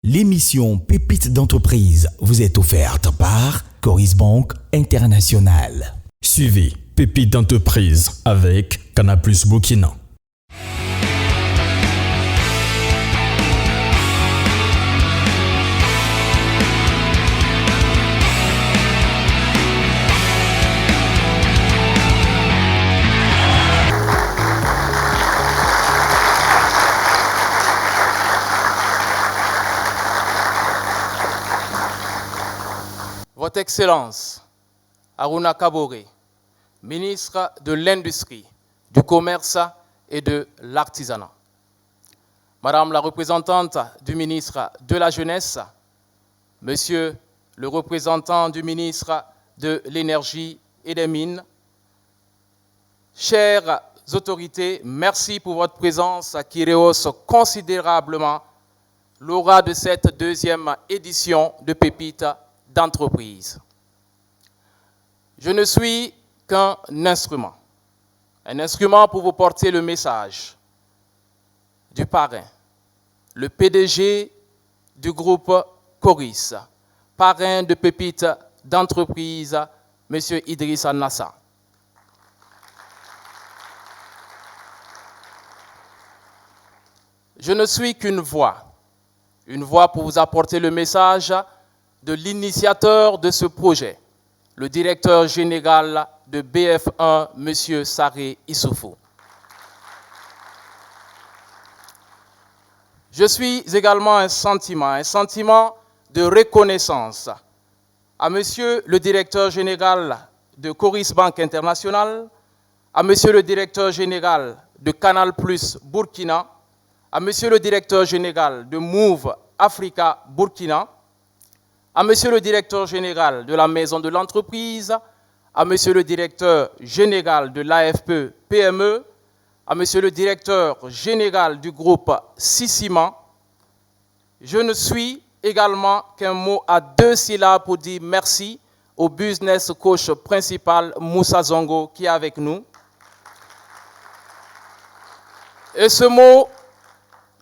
L'émission Pépites d'entreprise vous est offerte par Coris Bank International. Suivez Pépites d'entreprise avec Canal+ Burkina. Votre Excellence, Aruna Kabore, ministre de l'Industrie, du Commerce et de l'Artisanat. Madame la représentante du ministre de la Jeunesse, Monsieur le représentant du ministre de l'Énergie et des Mines, chères autorités, merci pour votre présence qui rehausse considérablement l'aura de cette deuxième édition de Pépites d'entreprise. Je ne suis qu'un instrument pour vous porter le message du parrain, le PDG du groupe Coris, parrain de Pépites d'entreprise, M. Idrissa Nassa. Je ne suis qu'une voix pour vous apporter le message de l'initiateur de ce projet, le directeur général de BF1, M. Saré Issoufou. Je suis également un sentiment de reconnaissance à M. le directeur général de Coris Bank International, à M. le directeur général de Canal+ Burkina, à M. le directeur général de Move Africa Burkina, à Monsieur le directeur général de la Maison de l'Entreprise, à Monsieur le directeur général de l'AFP PME, à Monsieur le directeur général du groupe Sissima. Je ne suis également qu'un mot à 2 syllabes pour dire merci au business coach principal Moussa Zongo qui est avec nous. Et ce mot,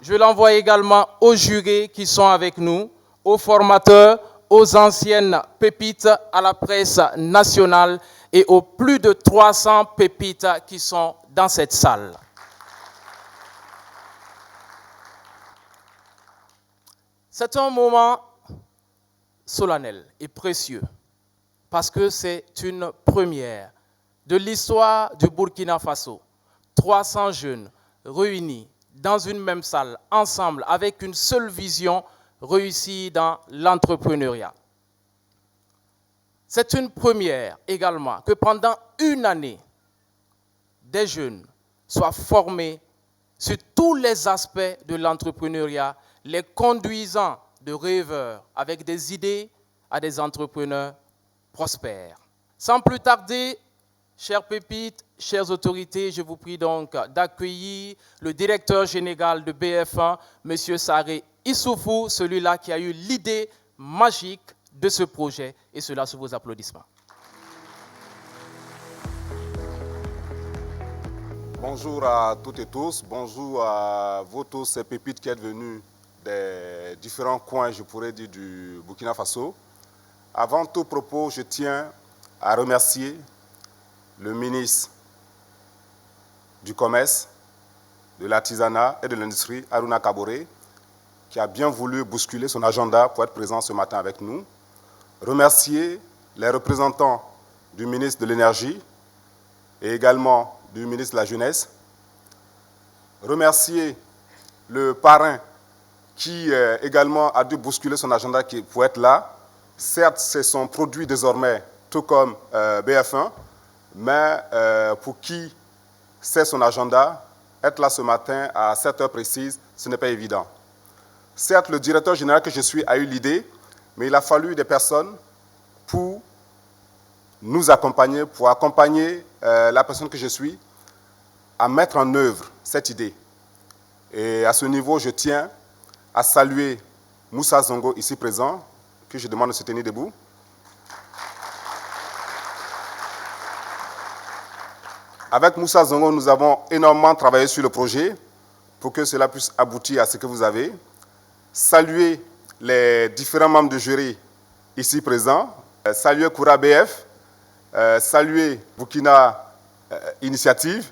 je l'envoie également aux jurés qui sont avec nous, aux formateurs, aux anciennes pépites, à la presse nationale et aux plus de 300 pépites qui sont dans cette salle. C'est un moment solennel et précieux parce que c'est une première de l'histoire du Burkina Faso. 300 jeunes réunis dans une même salle, ensemble, avec une seule vision, réussi dans l'entrepreneuriat. C'est une première également que pendant une année, des jeunes soient formés sur tous les aspects de l'entrepreneuriat, les conduisant de rêveurs avec des idées à des entrepreneurs prospères. Sans plus tarder, chères pépites, chères autorités, je vous prie donc d'accueillir le directeur général de BF1, M. Saré Issoufou, celui-là qui a eu l'idée magique de ce projet, et cela sous vos applaudissements. Bonjour à toutes et tous, bonjour à vous tous, ces pépites qui êtes venus des différents coins, je pourrais dire, du Burkina Faso. Avant tout propos, je tiens à remercier le ministre du Commerce, de l'Artisanat et de l'Industrie, Aruna Kabore, qui a bien voulu bousculer son agenda pour être présent ce matin avec nous. Remercier les représentants du ministre de l'Énergie et également du ministre de la Jeunesse. Remercier le parrain qui également a dû bousculer son agenda pour être là. Certes, c'est son produit désormais, tout comme BF1, mais pour qui c'est son agenda, être là ce matin à 7 heures précises, ce n'est pas évident. Certes, le directeur général que je suis a eu l'idée, mais il a fallu des personnes pour nous accompagner, pour accompagner la personne que je suis à mettre en œuvre cette idée. Et à ce niveau, je tiens à saluer Moussa Zongo, ici présent, que je demande de se tenir debout. Avec Moussa Zongo, nous avons énormément travaillé sur le projet pour que cela puisse aboutir à ce que vous avez. Saluer les différents membres de jury ici présents, saluer Koura BF, saluer Burkina Initiative.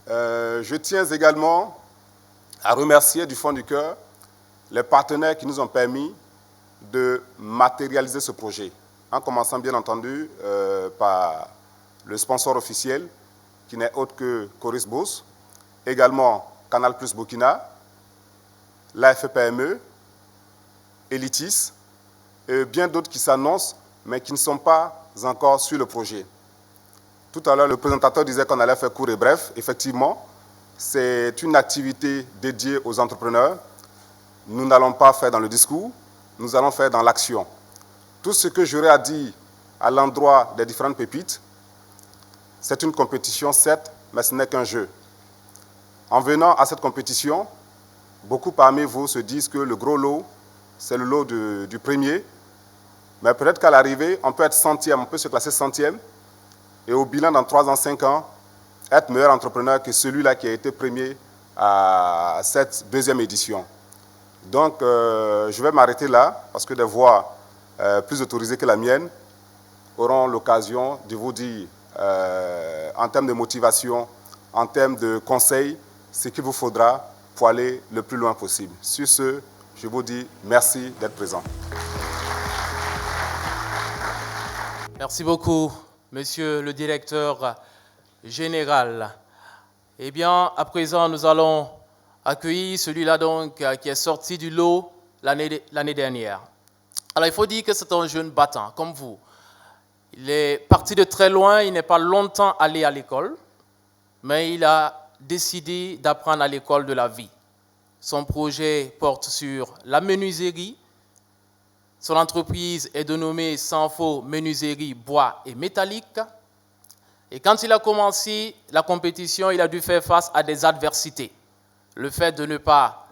Je tiens également à remercier du fond du cœur les partenaires qui nous ont permis de matérialiser ce projet, en commençant bien entendu par le sponsor officiel, qui n'est autre que Coris Boss, également Canal Plus Burkina, l'AFPME, Elitis, et bien d'autres qui s'annoncent, mais qui ne sont pas encore sur le projet. Tout à l'heure, le présentateur disait qu'on allait faire court et bref. Effectivement, c'est une activité dédiée aux entrepreneurs. Nous n'allons pas faire dans le discours, nous allons faire dans l'action. Tout ce que j'aurais à dire à l'endroit des différentes pépites, c'est une compétition, certes, mais ce n'est qu'un jeu. En venant à cette compétition, beaucoup parmi vous se disent que le gros lot, c'est le lot du premier. Mais peut-être qu'à l'arrivée, on peut être centième, on peut se classer centième. Et au bilan, dans 3 ans, 5 ans, être meilleur entrepreneur que celui-là qui a été premier à cette deuxième édition. Donc, je vais m'arrêter là, parce que des voix plus autorisées que la mienne auront l'occasion de vous dire, en termes de motivation, en termes de conseils, ce qu'il vous faudra pour aller le plus loin possible. Sur ce, je vous dis merci d'être présent. Merci beaucoup, monsieur le directeur général. Eh bien, à présent, nous allons accueillir celui-là donc qui est sorti du lot l'année dernière. Alors, il faut dire que c'est un jeune battant, comme vous. Il est parti de très loin, il n'est pas longtemps allé à l'école, mais il a décidé d'apprendre à l'école de la vie. Son projet porte sur la menuiserie. Son entreprise est dénommée Sanfo Menuiserie Bois et Métallique. Et quand il a commencé la compétition, il a dû faire face à des adversités. Le fait de ne pas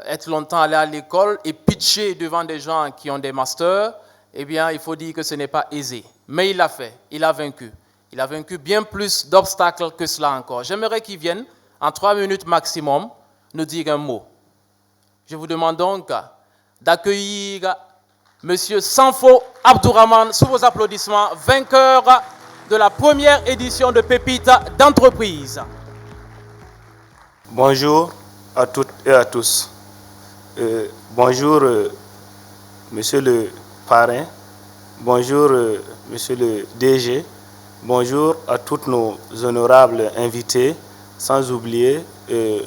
être longtemps allé à l'école et pitcher devant des gens qui ont des masters, eh bien, il faut dire que ce n'est pas aisé. Mais il l'a fait, il a vaincu. Il a vaincu bien plus d'obstacles que cela encore. J'aimerais qu'il vienne, en 3 minutes maximum, nous dire un mot. Je vous demande donc d'accueillir Monsieur Sanfo Abdourahmane, sous vos applaudissements, vainqueur de la première édition de Pépites d'entreprise. Bonjour à toutes et à tous. Bonjour, monsieur le parrain. Bonjour, monsieur le DG. Bonjour à tous nos honorables invités, sans oublier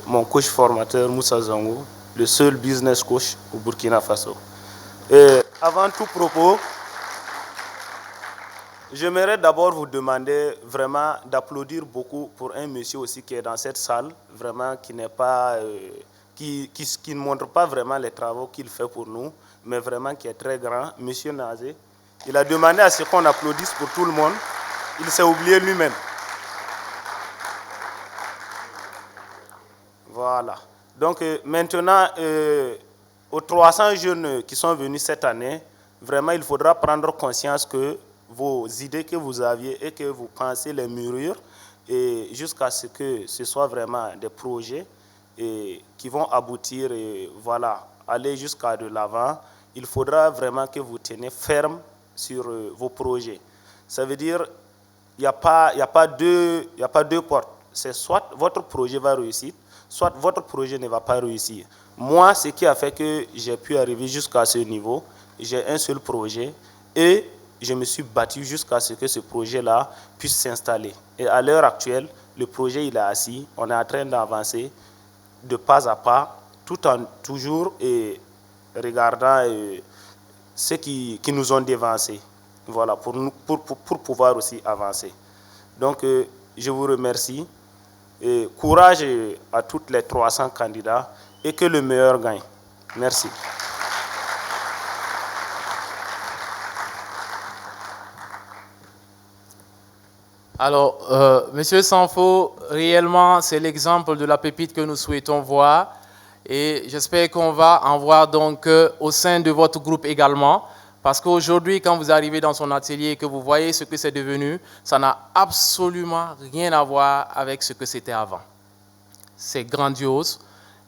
mon coach formateur Moussa Zango, le seul business coach au Burkina Faso. Avant tout propos, j'aimerais d'abord vous demander vraiment d'applaudir beaucoup pour un monsieur aussi qui est dans cette salle, vraiment qui n'est pas, qui ne montre pas vraiment les travaux qu'il fait pour nous, mais vraiment qui est très grand, monsieur Nazé. Il a demandé à ce qu'on applaudisse pour tout le monde. Il s'est oublié lui-même. Voilà. Donc maintenant, aux 300 jeunes qui sont venus cette année, vraiment il faudra prendre conscience que vos idées que vous aviez et que vous pensez les mûrir, et jusqu'à ce que ce soit vraiment des projets qui vont aboutir et voilà, aller jusqu'à de l'avant, il faudra vraiment que vous teniez ferme sur vos projets. Ça veut dire il n'y a pas deux portes. C'est soit votre projet va réussir, soit votre projet ne va pas réussir. Moi, ce qui a fait que j'ai pu arriver jusqu'à ce niveau, j'ai un seul projet et je me suis battu jusqu'à ce que ce projet-là puisse s'installer. Et à l'heure actuelle, le projet il est assis, on est en train d'avancer de pas à pas, tout en toujours regardant ceux qui nous ont dévancés. Voilà, pour pouvoir aussi avancer. Donc, je vous remercie. Et courage à toutes les 300 candidats et que le meilleur gagne. Merci. Alors, Monsieur Sanfo, réellement, c'est l'exemple de la pépite que nous souhaitons voir. Et j'espère qu'on va en voir donc au sein de votre groupe également. Parce qu'aujourd'hui, quand vous arrivez dans son atelier et que vous voyez ce que c'est devenu, ça n'a absolument rien à voir avec ce que c'était avant. C'est grandiose.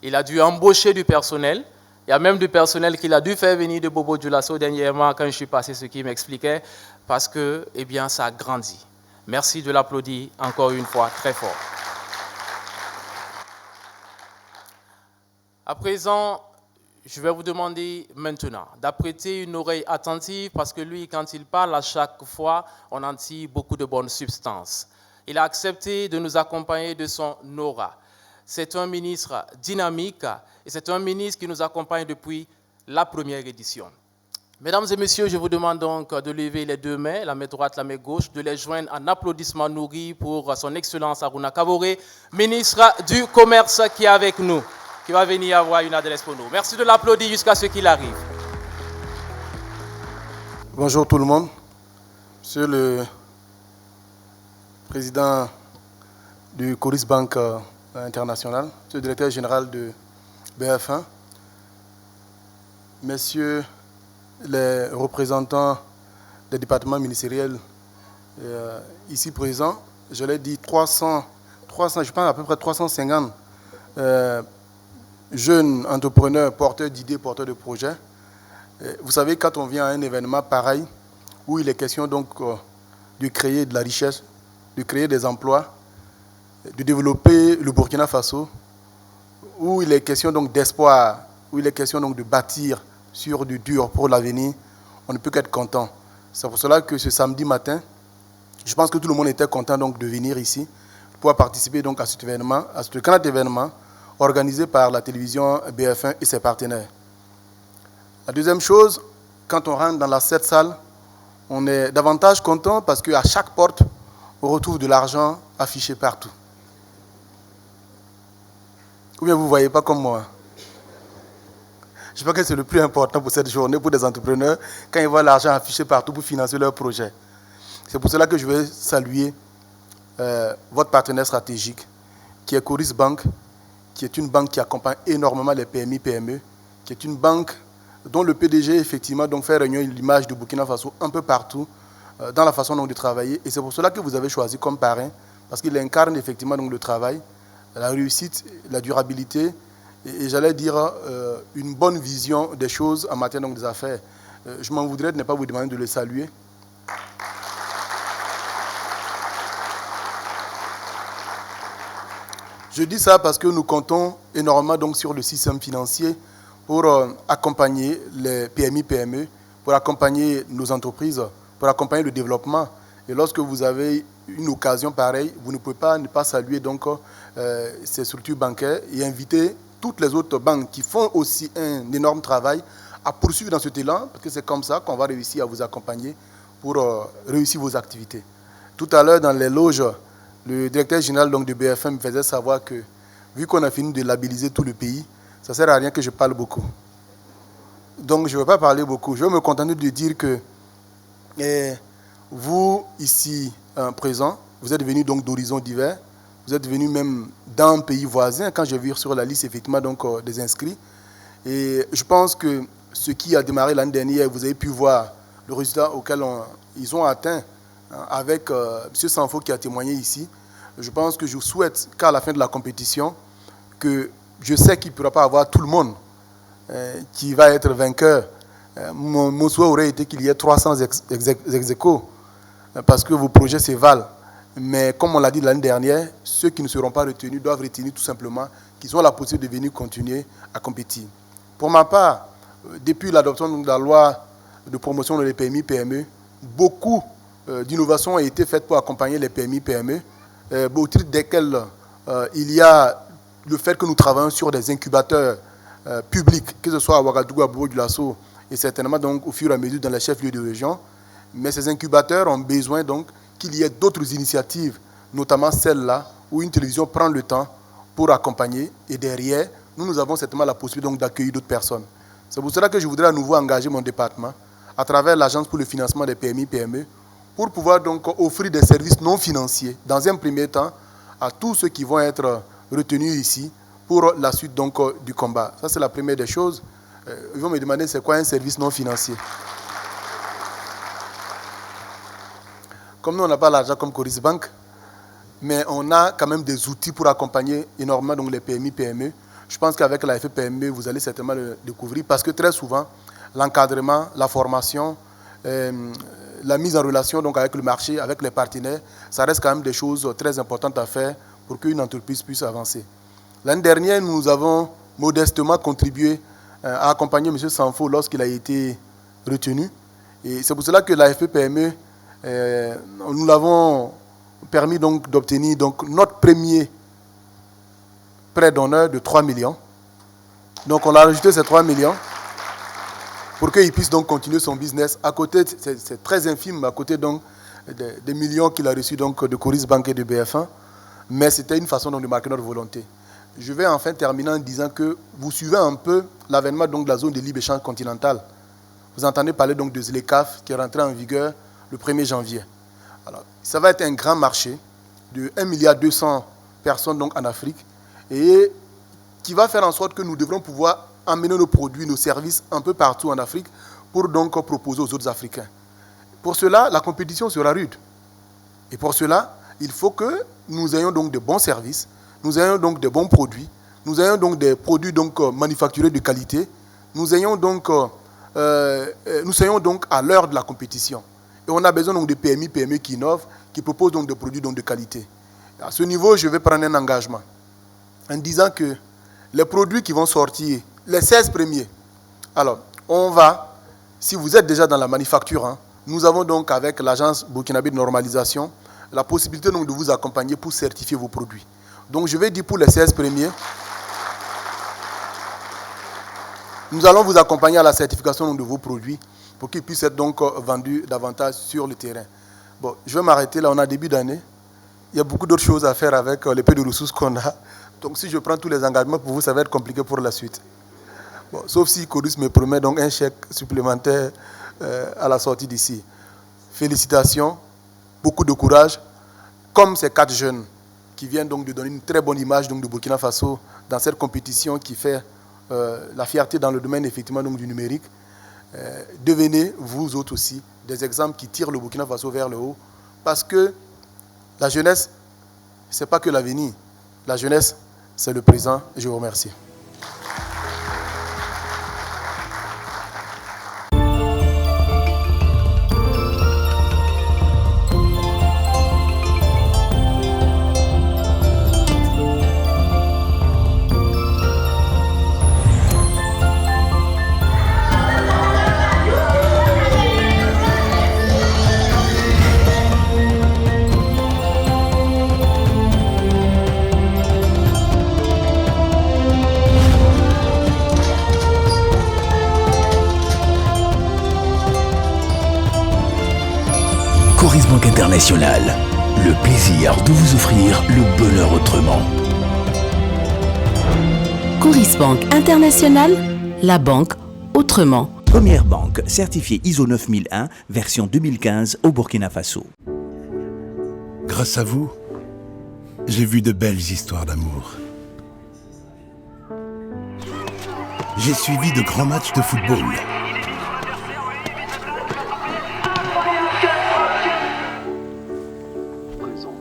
Il a dû embaucher du personnel, Il y a même du personnel qu'il a dû faire venir de Bobo Dioulasso dernièrement quand je suis passé, ce qui m'expliquait, parce que, eh bien, ça a grandi. Merci de l'applaudir encore une fois très fort. À présent, je vais vous demander maintenant d'apprêter une oreille attentive parce que lui, quand il parle, à chaque fois, on en tire beaucoup de bonnes substances. Il a accepté de nous accompagner de son aura. C'est un ministre dynamique et c'est un ministre qui nous accompagne depuis la première édition. Mesdames et messieurs, je vous demande donc de lever les deux mains, la main droite, la main gauche, de les joindre en applaudissements nourris pour son Excellence Aruna Kaboré, ministre du Commerce qui est avec nous, qui va venir avoir une adresse pour nous. Merci de l'applaudir jusqu'à ce qu'il arrive. Bonjour tout le monde. Monsieur le président du Coris Bank International, monsieur le directeur général de BF1, messieurs les représentants des départements ministériels ici présents, je l'ai dit, 300, je pense à peu près 350 jeunes entrepreneurs, porteurs d'idées, porteurs de projets. Vous savez, quand on vient à un événement pareil, où il est question donc de créer de la richesse, de créer des emplois, de développer le Burkina Faso, où il est question donc d'espoir, où il est question donc de bâtir sur du dur pour l'avenir, on ne peut qu'être content. C'est pour cela que ce samedi matin, je pense que tout le monde était content donc de venir ici, pour participer donc à cet événement, à ce grand événement organisé par la télévision BF1 et ses partenaires. La deuxième chose, quand on rentre dans cette salle, on est davantage content parce qu'à chaque porte, on retrouve de l'argent affiché partout. Ou bien vous ne voyez pas comme moi. Je pense que c'est le plus important pour cette journée, pour des entrepreneurs, quand ils voient l'argent affiché partout pour financer leurs projets. C'est pour cela que je vais saluer votre partenaire stratégique, qui est Coris Bank, qui est une banque qui accompagne énormément les PMI, PME, qui est une banque dont le PDG, effectivement, donc fait réunir l'image du Burkina Faso un peu partout, dans la façon donc, de travailler. Et c'est pour cela que vous avez choisi comme parrain, parce qu'il incarne effectivement donc, le travail, la réussite, la durabilité, et j'allais dire une bonne vision des choses en matière donc, des affaires. Je m'en voudrais de ne pas vous demander de le saluer. Je dis ça parce que nous comptons énormément donc, sur le système financier pour accompagner les PMI, PME, pour accompagner nos entreprises, pour accompagner le développement. Et lorsque vous avez une occasion pareille, vous ne pouvez pas ne pas saluer donc, ces structures bancaires et inviter toutes les autres banques qui font aussi un énorme travail à poursuivre dans cet élan, parce que c'est comme ça qu'on va réussir à vous accompagner pour réussir vos activités. Tout à l'heure, dans les loges, le directeur général donc, de BFM me faisait savoir que, vu qu'on a fini de labelliser tout le pays, ça ne sert à rien que je parle beaucoup. Donc, je ne vais pas parler beaucoup. Je vais me contenter de dire que vous, ici, présents, vous êtes venus donc d'horizons divers. Vous êtes venus même d'un pays voisin, quand j'ai vu sur la liste, effectivement, donc, des inscrits. Et je pense que ce qui a démarré l'année dernière, vous avez pu voir le résultat auquel ils ont atteint avec M. Sanfo qui a témoigné ici. Je pense que je souhaite qu'à la fin de la compétition, que je sais qu'il ne pourra pas avoir tout le monde qui va être vainqueur. Mon souhait aurait été qu'il y ait 300 ex-aequo, parce que vos projets se valent. Mais comme on l'a dit l'année dernière, ceux qui ne seront pas retenus doivent retenir tout simplement qu'ils ont la possibilité de venir continuer à compétir. Pour ma part, depuis l'adoption de la loi de promotion des PMI, PME, beaucoup d'innovations ont été faites pour accompagner les PMI, PME, au titre desquelles il y a le fait que nous travaillons sur des incubateurs publics, que ce soit à Ouagadougou, à Bobo Dioulasso, et certainement donc, au fur et à mesure dans les chefs-lieux de région. Mais ces incubateurs ont besoin donc qu'il y ait d'autres initiatives, notamment celle-là, où une télévision prend le temps pour accompagner. Et derrière, nous avons certainement la possibilité donc, d'accueillir d'autres personnes. C'est pour cela que je voudrais à nouveau engager mon département, à travers l'Agence pour le financement des PMI, PME, pour pouvoir donc offrir des services non financiers, dans un premier temps, à tous ceux qui vont être retenus ici pour la suite donc, du combat. Ça, c'est la première des choses. Ils vont me demander c'est quoi un service non financier. Comme nous, on n'a pas l'argent comme Coris Bank, mais on a quand même des outils pour accompagner énormément donc, les PMI, PME. Je pense qu'avec la FPME, vous allez certainement le découvrir parce que très souvent, l'encadrement, la formation, la mise en relation donc, avec le marché, avec les partenaires, ça reste quand même des choses très importantes à faire pour qu'une entreprise puisse avancer. L'année dernière, nous avons modestement contribué à accompagner M. Sanfo lorsqu'il a été retenu. Et c'est pour cela que la FPME, nous l'avons permis donc d'obtenir donc notre premier prêt d'honneur de 3 millions. Donc on a rajouté ces 3 millions pour qu'il puisse donc continuer son business. À côté, c'est très infime, à côté donc des millions qu'il a reçus donc de Coris Bank et de BF1, mais c'était une façon donc de marquer notre volonté. Je vais enfin terminer en disant que vous suivez un peu l'avènement donc de la zone de libre-échange continentale. Vous entendez parler donc de ZLECAf qui est rentré en vigueur le 1er janvier. Alors, ça va être un grand marché de 1,2 milliard de personnes donc en Afrique et qui va faire en sorte que nous devrons pouvoir emmener nos produits, nos services un peu partout en Afrique pour donc proposer aux autres Africains. Pour cela, la compétition sera rude. Et pour cela, il faut que nous ayons donc de bons services, nous ayons donc de bons produits, nous ayons donc des produits donc manufacturés de qualité, nous soyons donc à l'heure de la compétition. Et on a besoin donc de PME qui innovent, qui proposent donc des produits donc de qualité. À ce niveau, je vais prendre un engagement en disant que les produits qui vont sortir, les 16 premiers, alors on va, si vous êtes déjà dans la manufacture, nous avons donc avec l'agence burkinabé de normalisation la possibilité donc de vous accompagner pour certifier vos produits. Donc je vais dire pour les 16 premiers, nous allons vous accompagner à la certification donc de vos produits pour qu'ils puissent être donc vendus davantage sur le terrain. Bon, je vais m'arrêter là, on a début d'année. Il y a beaucoup d'autres choses à faire avec les peu de ressources qu'on a. Donc si je prends tous les engagements pour vous, ça va être compliqué pour la suite. Bon, sauf si Coris me promet donc un chèque supplémentaire à la sortie d'ici. Félicitations, beaucoup de courage. Comme ces 4 jeunes qui viennent donc de donner une très bonne image donc, de Burkina Faso dans cette compétition qui fait la fierté dans le domaine effectivement donc, du numérique, devenez vous autres aussi des exemples qui tirent le Burkina Faso vers le haut parce que la jeunesse, ce n'est pas que l'avenir. La jeunesse, c'est le présent. Et je vous remercie. Coris Bank International, le plaisir de vous offrir le bonheur autrement. Coris Bank International, la banque autrement. Première banque certifiée ISO 9001, version 2015 au Burkina Faso. Grâce à vous, j'ai vu de belles histoires d'amour. J'ai suivi de grands matchs de football.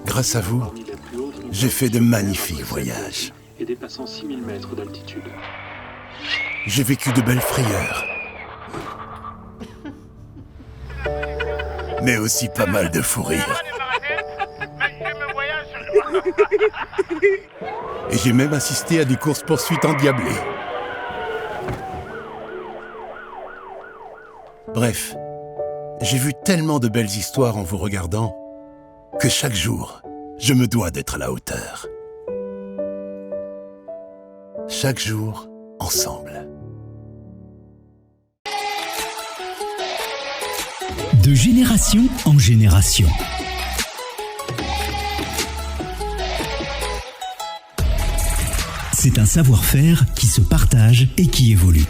Grâce à vous, j'ai fait de magnifiques voyages. Et dépassant 6000 mètres d'altitude. J'ai vécu de belles frayeurs. Mais aussi pas mal de fous rires. Et j'ai même assisté à des courses-poursuites endiablées. Bref, j'ai vu tellement de belles histoires en vous regardant que chaque jour, je me dois d'être à la hauteur. Chaque jour, ensemble. De génération en génération. C'est un savoir-faire qui se partage et qui évolue.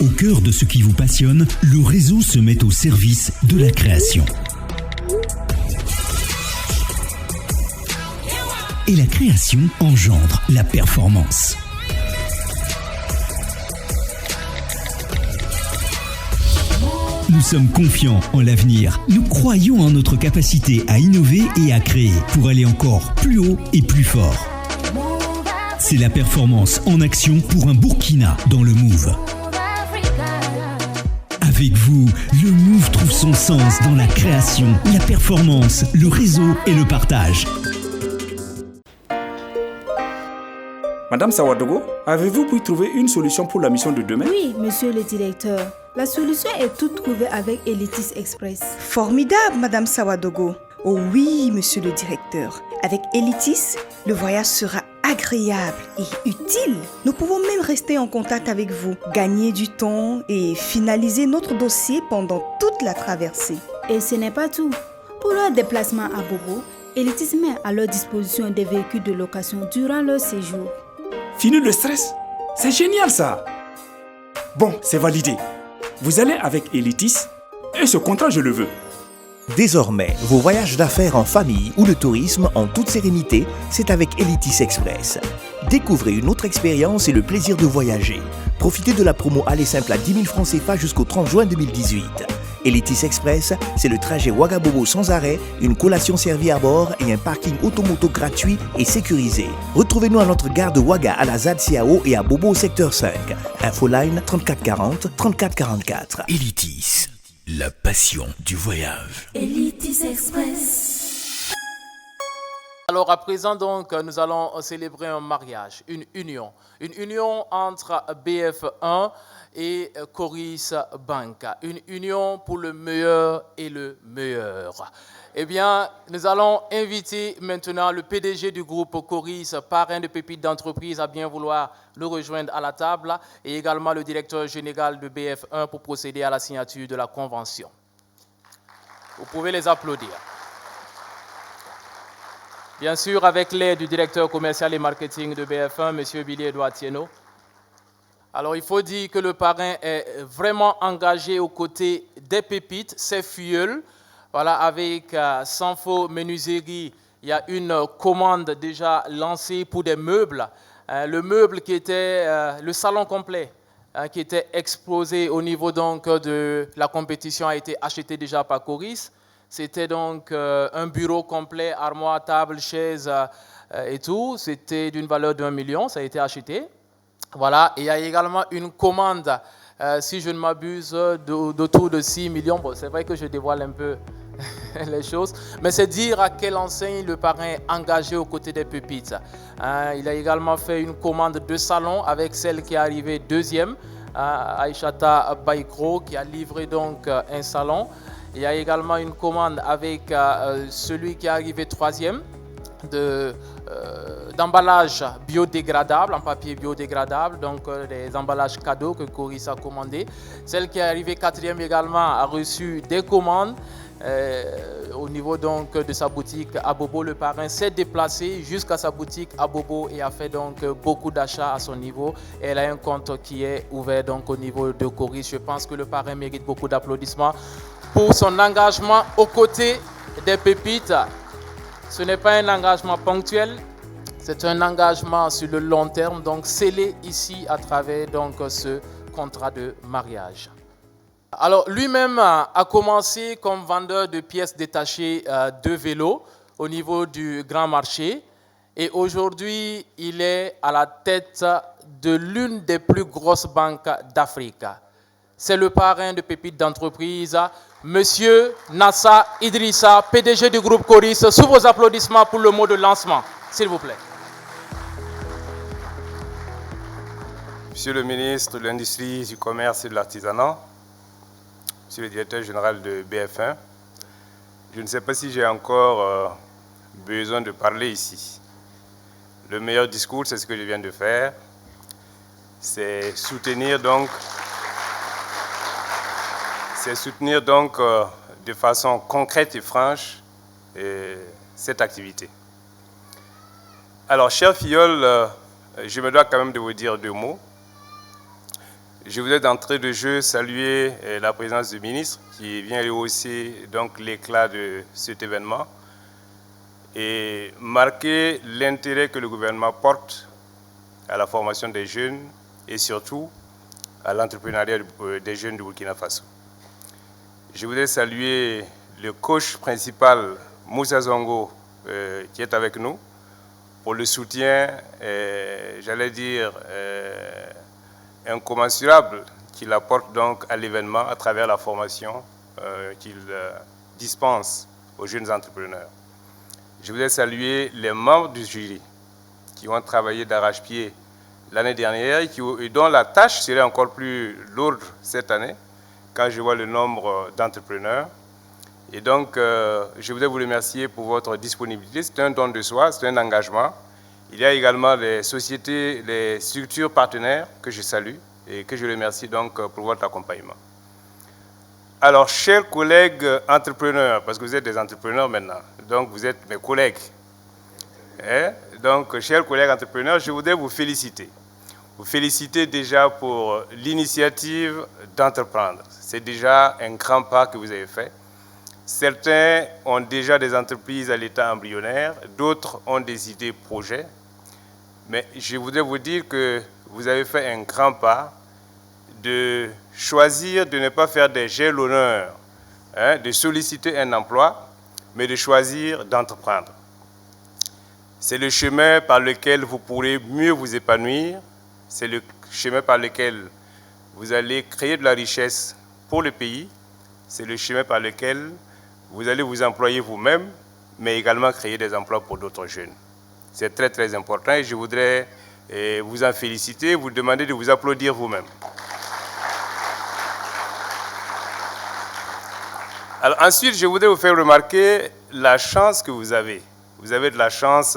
Au cœur de ce qui vous passionne, le réseau se met au service de la création. Et la création engendre la performance. Nous sommes confiants en l'avenir. Nous croyons en notre capacité à innover et à créer pour aller encore plus haut et plus fort. C'est la performance en action pour un Burkina dans le Move. Avec vous, le Move trouve son sens dans la création, la performance, le réseau et le partage. Madame Sawadogo, avez-vous pu trouver une solution pour la mission de demain? Oui, monsieur le directeur. La solution est toute trouvée avec Elitis Express. Formidable, Madame Sawadogo. Oh oui, monsieur le directeur. Avec Elitis, le voyage sera agréable et utile. Nous pouvons même rester en contact avec vous, gagner du temps et finaliser notre dossier pendant toute la traversée. Et ce n'est pas tout. Pour leur déplacement à Bobo, Elitis met à leur disposition des véhicules de location durant leur séjour. Fini le stress. C'est génial ça. Bon, c'est validé. Vous allez avec Elitis et ce contrat, je le veux. Désormais, vos voyages d'affaires en famille ou le tourisme en toute sérénité, c'est avec Elitis Express. Découvrez une autre expérience et le plaisir de voyager. Profitez de la promo aller simple à 10 000 francs CFA jusqu'au 30 juin 2018. Elitis Express, c'est le trajet Ouagabobo sans arrêt, une collation servie à bord et un parking automoto gratuit et sécurisé. Retrouvez-nous à notre gare de Ouaga à la ZAD Siao et à Bobo au secteur 5. Infoline 34 40 34 44. Elitis, la passion du voyage. Elitis Express. Alors à présent donc, nous allons célébrer un mariage, une union entre BF1 et Coris Bank, une union pour le meilleur et le meilleur. Eh bien, nous allons inviter maintenant le PDG du groupe Coris, parrain de pépites d'entreprise, à bien vouloir le rejoindre à la table, et également le directeur général de BF1 pour procéder à la signature de la convention. Vous pouvez les applaudir. Bien sûr, avec l'aide du directeur commercial et marketing de BF1, M. Billy Edouard Thienot. Alors, il faut dire que le parrain est vraiment engagé aux côtés des pépites, ses filleuls. Voilà, avec Sanfo Menuiserie, il y a une commande déjà lancée pour des meubles. Le meuble qui était le salon complet, qui était exposé au niveau donc de la compétition, a été acheté déjà par Coris. C'était donc un bureau complet, armoire, table, chaise et tout. C'était d'une valeur d'1 million, ça a été acheté. Voilà, et il y a également une commande, si je ne m'abuse, d'autour de 6 millions. Bon, c'est vrai que je dévoile un peu les choses, mais c'est dire à quelle enseigne le parrain est engagé aux côtés des pépites. Il a également fait une commande de salon avec celle qui est arrivée deuxième, Aïchata Baïkro, qui a livré donc un salon. Il y a également une commande avec celui qui est arrivé troisième, d'emballages biodégradables, en papier biodégradable, donc des emballages cadeaux que Coris a commandés. Celle qui est arrivée quatrième également a reçu des commandes au niveau donc de sa boutique à Bobo. Le parrain s'est déplacé jusqu'à sa boutique à Bobo et a fait donc beaucoup d'achats à son niveau. Et elle a un compte qui est ouvert donc au niveau de Coris. Je pense que le parrain mérite beaucoup d'applaudissements pour son engagement aux côtés des pépites. Ce n'est pas un engagement ponctuel, c'est un engagement sur le long terme, donc scellé ici à travers donc ce contrat de mariage. Alors lui-même a commencé comme vendeur de pièces détachées de vélos au niveau du Grand Marché et aujourd'hui il est à la tête de l'une des plus grosses banques d'Afrique. C'est le parrain de pépites d'entreprise, Monsieur Nassa Idrissa, PDG du groupe Coris. Sous vos applaudissements pour le mot de lancement, s'il vous plaît. Monsieur le ministre de l'Industrie, du Commerce et de l'Artisanat, Monsieur le directeur général de BF1, je ne sais pas si j'ai encore besoin de parler ici. Le meilleur discours, c'est ce que je viens de faire, c'est soutenir donc de façon concrète et franche cette activité. Alors, cher filleul, je me dois quand même de vous dire 2 mots. Je voudrais d'entrée de jeu saluer la présence du ministre qui vient rehausser donc l'éclat de cet événement et marquer l'intérêt que le gouvernement porte à la formation des jeunes et surtout à l'entrepreneuriat des jeunes du Burkina Faso. Je voudrais saluer le coach principal, Moussa Zongo, qui est avec nous, pour le soutien, j'allais dire, incommensurable qu'il apporte donc à l'événement à travers la formation qu'il dispense aux jeunes entrepreneurs. Je voudrais saluer les membres du jury qui ont travaillé d'arrache-pied l'année dernière et dont la tâche serait encore plus lourde cette année quand je vois le nombre d'entrepreneurs. Et donc, je voudrais vous remercier pour votre disponibilité. C'est un don de soi, c'est un engagement. Il y a également les sociétés, les structures partenaires que je salue et que je remercie donc pour votre accompagnement. Alors, chers collègues entrepreneurs, parce que vous êtes des entrepreneurs maintenant, donc vous êtes mes collègues. Donc, chers collègues entrepreneurs, je voudrais vous féliciter. Vous féliciter déjà pour l'initiative d'entreprendre. C'est déjà un grand pas que vous avez fait. Certains ont déjà des entreprises à l'état embryonnaire, d'autres ont des idées projets. Mais je voudrais vous dire que vous avez fait un grand pas de choisir de ne pas faire des jets l'honneur, de solliciter un emploi, mais de choisir d'entreprendre. C'est le chemin par lequel vous pourrez mieux vous épanouir, c'est le chemin par lequel vous allez créer de la richesse pour le pays, c'est le chemin par lequel vous allez vous employer vous-même, mais également créer des emplois pour d'autres jeunes. C'est très très important et je voudrais vous en féliciter, vous demander de vous applaudir vous-même. Alors ensuite, je voudrais vous faire remarquer la chance que vous avez. Vous avez de la chance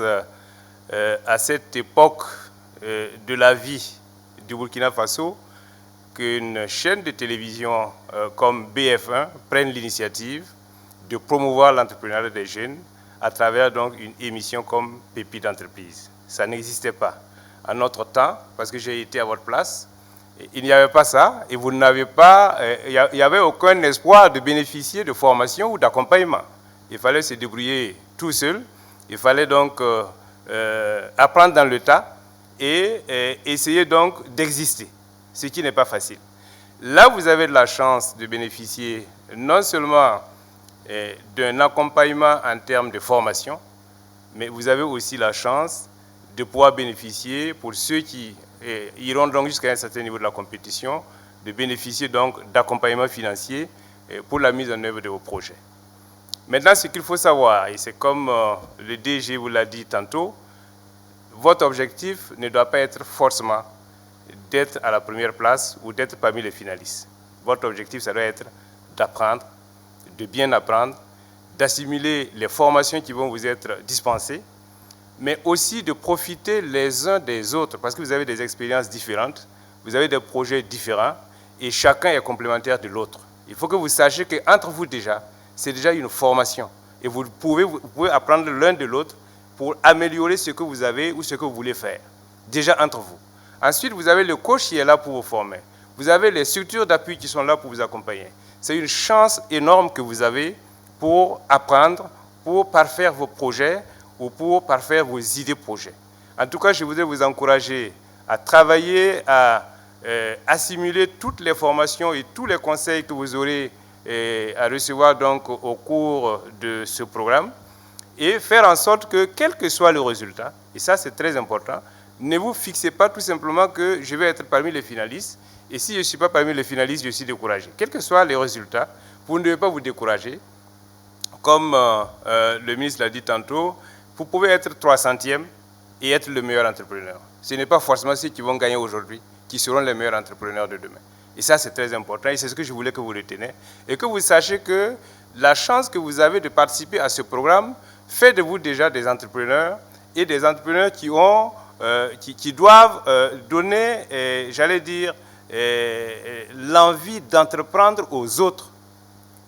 à cette époque de la vie du Burkina Faso qu'une chaîne de télévision comme BF1 prenne l'initiative de promouvoir l'entrepreneuriat des jeunes à travers donc une émission comme Pépites d'entreprise. Ça n'existait pas. En notre temps, parce que j'ai été à votre place, il n'y avait pas ça et vous n'avez pas, il n'y avait aucun espoir de bénéficier de formation ou d'accompagnement. Il fallait se débrouiller tout seul. Il fallait donc apprendre dans le tas et essayer donc d'exister, ce qui n'est pas facile. Là, vous avez de la chance de bénéficier non seulement d'un accompagnement en termes de formation, mais vous avez aussi la chance de pouvoir bénéficier, pour ceux qui iront donc jusqu'à un certain niveau de la compétition, de bénéficier donc d'accompagnement financier pour la mise en œuvre de vos projets. Maintenant, ce qu'il faut savoir, et c'est comme le DG vous l'a dit tantôt, votre objectif ne doit pas être forcément d'être à la première place ou d'être parmi les finalistes. Votre objectif, ça doit être d'apprendre, de bien apprendre, d'assimiler les formations qui vont vous être dispensées, mais aussi de profiter les uns des autres, parce que vous avez des expériences différentes, vous avez des projets différents, et chacun est complémentaire de l'autre. Il faut que vous sachiez qu'entre vous déjà, c'est déjà une formation, et vous pouvez apprendre l'un de l'autre pour améliorer ce que vous avez ou ce que vous voulez faire, déjà entre vous. Ensuite, vous avez le coach qui est là pour vous former. Vous avez les structures d'appui qui sont là pour vous accompagner. C'est une chance énorme que vous avez pour apprendre, pour parfaire vos projets ou pour parfaire vos idées projets. En tout cas, je voudrais vous encourager à travailler, à assimiler toutes les formations et tous les conseils que vous aurez à recevoir donc au cours de ce programme et faire en sorte que, quel que soit le résultat, et ça c'est très important, ne vous fixez pas tout simplement que je vais être parmi les finalistes et si je ne suis pas parmi les finalistes, je suis découragé. Quels que soient les résultats, vous ne devez pas vous décourager. Comme le ministre l'a dit tantôt, vous pouvez être 300e et être le meilleur entrepreneur. Ce n'est pas forcément ceux qui vont gagner aujourd'hui qui seront les meilleurs entrepreneurs de demain. Et ça, c'est très important et c'est ce que je voulais que vous reteniez. Et que vous sachiez que la chance que vous avez de participer à ce programme fait de vous déjà des entrepreneurs et des entrepreneurs qui doivent donner, j'allais dire, l'envie d'entreprendre aux autres.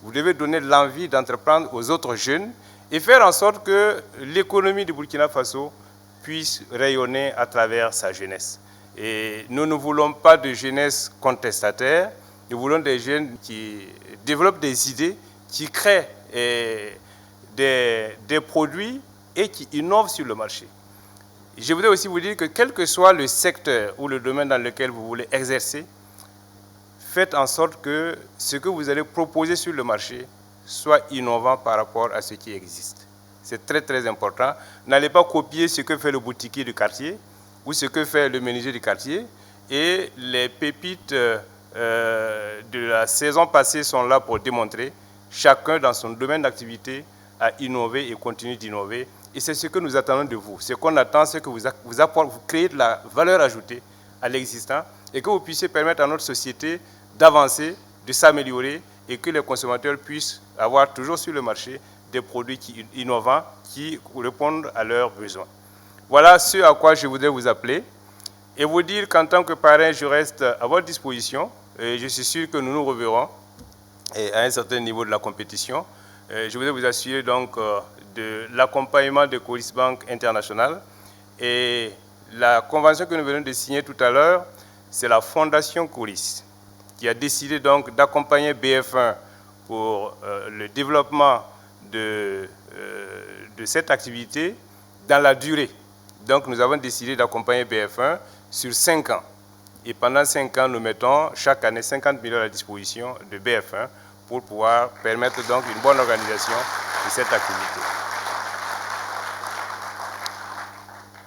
Vous devez donner l'envie d'entreprendre aux autres jeunes et faire en sorte que l'économie du Burkina Faso puisse rayonner à travers sa jeunesse. Et nous ne voulons pas de jeunesse contestataire, nous voulons des jeunes qui développent des idées, qui créent des produits et qui innovent sur le marché. Je voudrais aussi vous dire que quel que soit le secteur ou le domaine dans lequel vous voulez exercer, faites en sorte que ce que vous allez proposer sur le marché soit innovant par rapport à ce qui existe. C'est très très important. N'allez pas copier ce que fait le boutiquier du quartier ou ce que fait le menuisier du quartier. Et les pépites de la saison passée sont là pour démontrer, chacun dans son domaine d'activité a innové et continue d'innover. Et c'est ce que nous attendons de vous. Ce qu'on attend, c'est que vous créez de la valeur ajoutée à l'existant et que vous puissiez permettre à notre société d'avancer, de s'améliorer et que les consommateurs puissent avoir toujours sur le marché des produits innovants qui répondent à leurs besoins. Voilà ce à quoi je voudrais vous appeler et vous dire qu'en tant que parrain, je reste à votre disposition et je suis sûr que nous nous reverrons à un certain niveau de la compétition. Je voudrais vous assurer donc de l'accompagnement de Coris Bank International et la convention que nous venons de signer tout à l'heure, c'est la Fondation Coris qui a décidé donc d'accompagner BF1 pour le développement de cette activité dans la durée. Donc nous avons décidé d'accompagner BF1 sur 5 ans. Et pendant 5 ans, nous mettons chaque année 50 millions à la disposition de BF1 pour pouvoir permettre donc une bonne organisation de cette activité.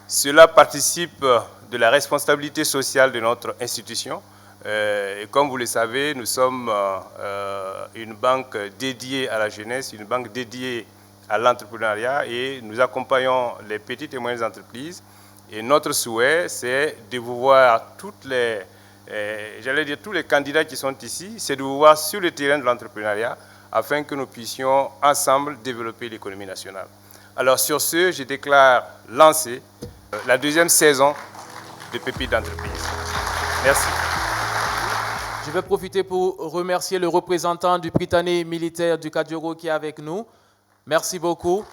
Cela participe de la responsabilité sociale de notre institution. Et comme vous le savez, nous sommes une banque dédiée à la jeunesse, une banque dédiée à l'entrepreneuriat et nous accompagnons les petites et moyennes entreprises. Et notre souhait, c'est de vous voir tous les candidats qui sont ici, c'est de vous voir sur le terrain de l'entrepreneuriat afin que nous puissions ensemble développer l'économie nationale. Alors sur ce, je déclare lancée la deuxième saison de Pépites d'entreprise. Merci. Je vais profiter pour remercier le représentant du Prytanée militaire du Kadioro qui est avec nous. Merci beaucoup.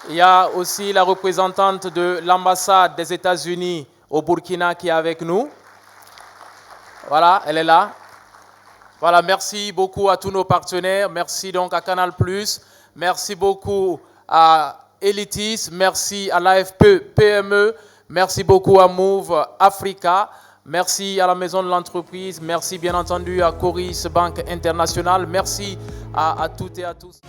Il y a aussi la représentante de l'ambassade des États-Unis au Burkina qui est avec nous. Voilà, elle est là. Voilà, merci beaucoup à tous nos partenaires. Merci donc à Canal+. Merci beaucoup à Elitis. Merci à l'AFP PME. Merci beaucoup à Move Africa. Merci à la Maison de l'Entreprise. Merci bien entendu à Coris Bank International. Merci à toutes et à tous.